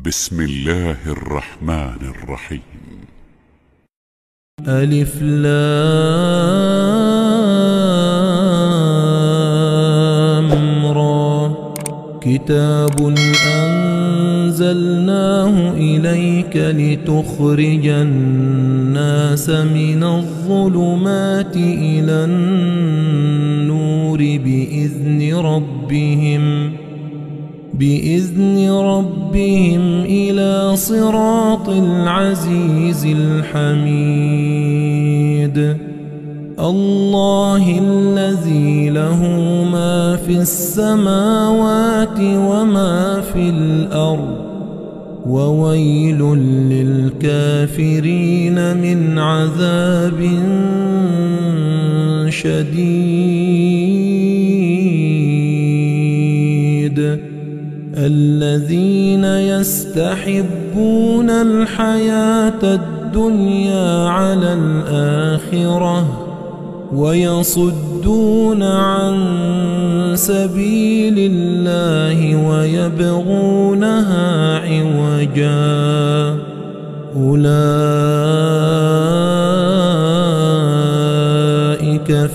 بسم الله الرحمن الرحيم. ألف لام را. كتاب أنزلناه إليك لتخرج الناس من الظلمات إلى النور بإذن ربهم إلى صراط العزيز الحميد. الله الذي له ما في السماوات وما في الأرض، وويل للكافرين من عذاب شديد. الذين يستحبون الحياة الدنيا على الآخرة ويصدون عن سبيل الله ويبغونها عوجا، أولئك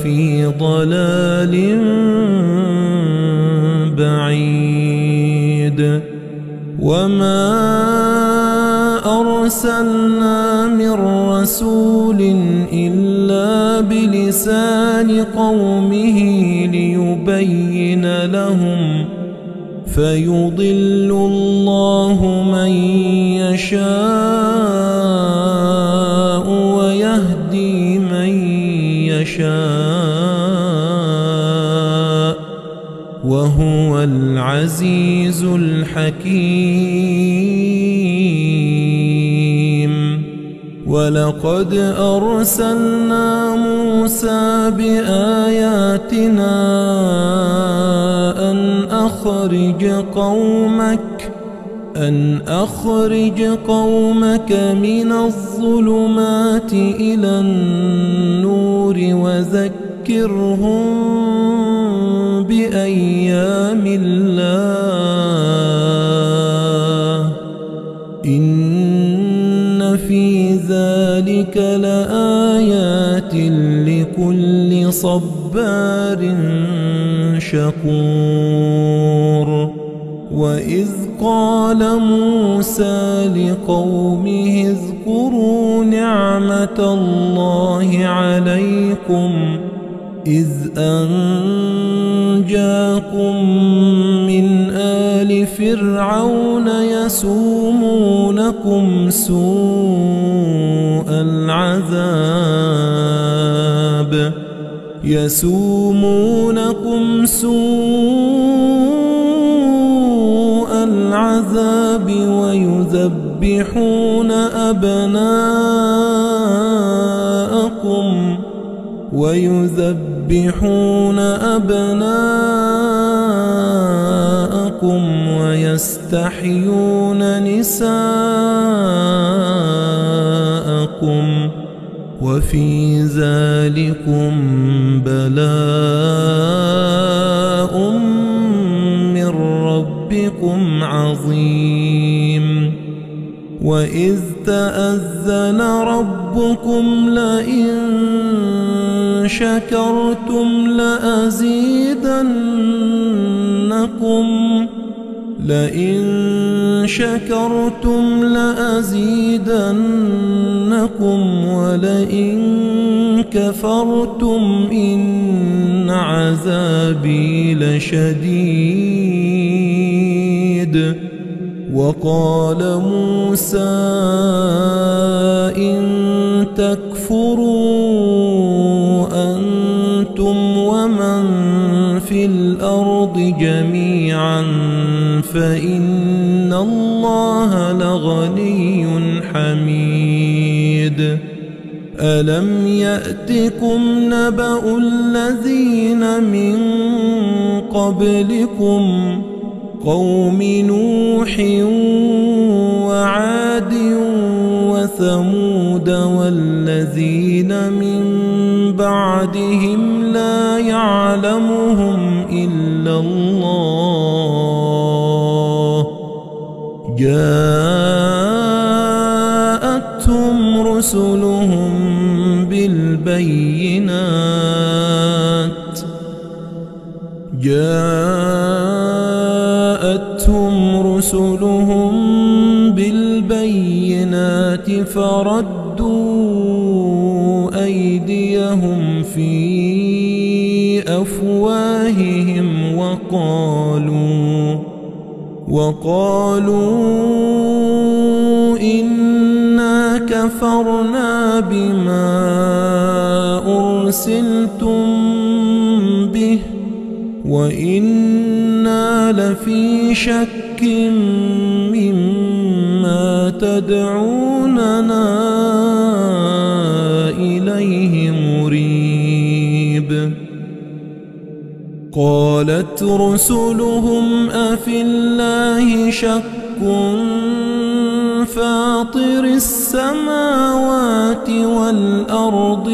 في ضلال بعيد. وما أرسلنا من رسول إلا بلسان قومه ليبين لهم، فيضل الله من يشاء ويهدي من يشاء، وهو العزيز الحكيم. ولقد أرسلنا موسى بآياتنا أن أخرج قومك من الظلمات إلى النور وذكرهم بأيام الله، إن في ذلك لآيات لكل صبار شكور. وإذ قال موسى لقومه اذكروا نعمة الله عليكم إذ أنجاكم من آل فرعون يسومونكم سوء العذاب ويذبحون أبناءكم ويستحيون نساءكم، وفي ذلكم بلاء من ربكم عظيم. وإذ تأذن ربكم لئن شكرتم لأزيدنكم ولئن كفرتم إن عذابي لشديد. وقال موسى إن تكفروا أنتم ومن في الأرض جميعا فإن الله لغني حميد. ألم يأتكم نبأ الذين من قبلكم قوم نوح وعاد وثمود والذين من بعدهم لا يعلمهم إلا الله جاءتهم رسلهم بالبينات فردوا أيديهم في أفواههم وقالوا إنا كفرنا بما أرسلتم به وإنا لفي شك مما تدعوننا إليه مريب. قالت رسلهم أفي الله شك فاطر السماوات والأرض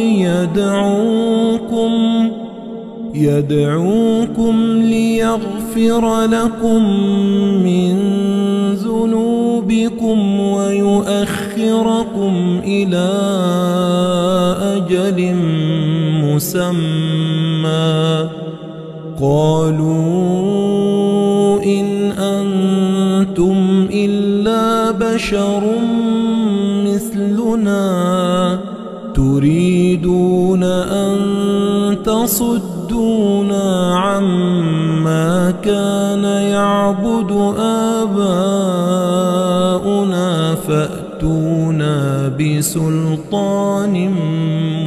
يدعوكم ليغفر لكم من ذنوبكم ويؤخركم إلى أجل مسمى. قالوا إن أنتم إلا بشر مثلنا تريدون أن تصدونا عما كان يعبد آباؤنا فأتونا بسلطان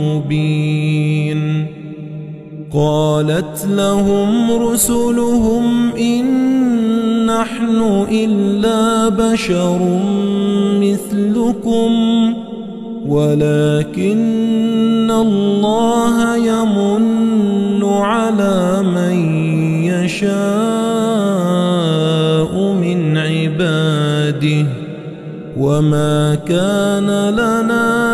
مبين. قالت لهم رسلهم إن نحن إلا بشر مثلكم ولكن الله يمن على من يشاء من عباده وما كان لنا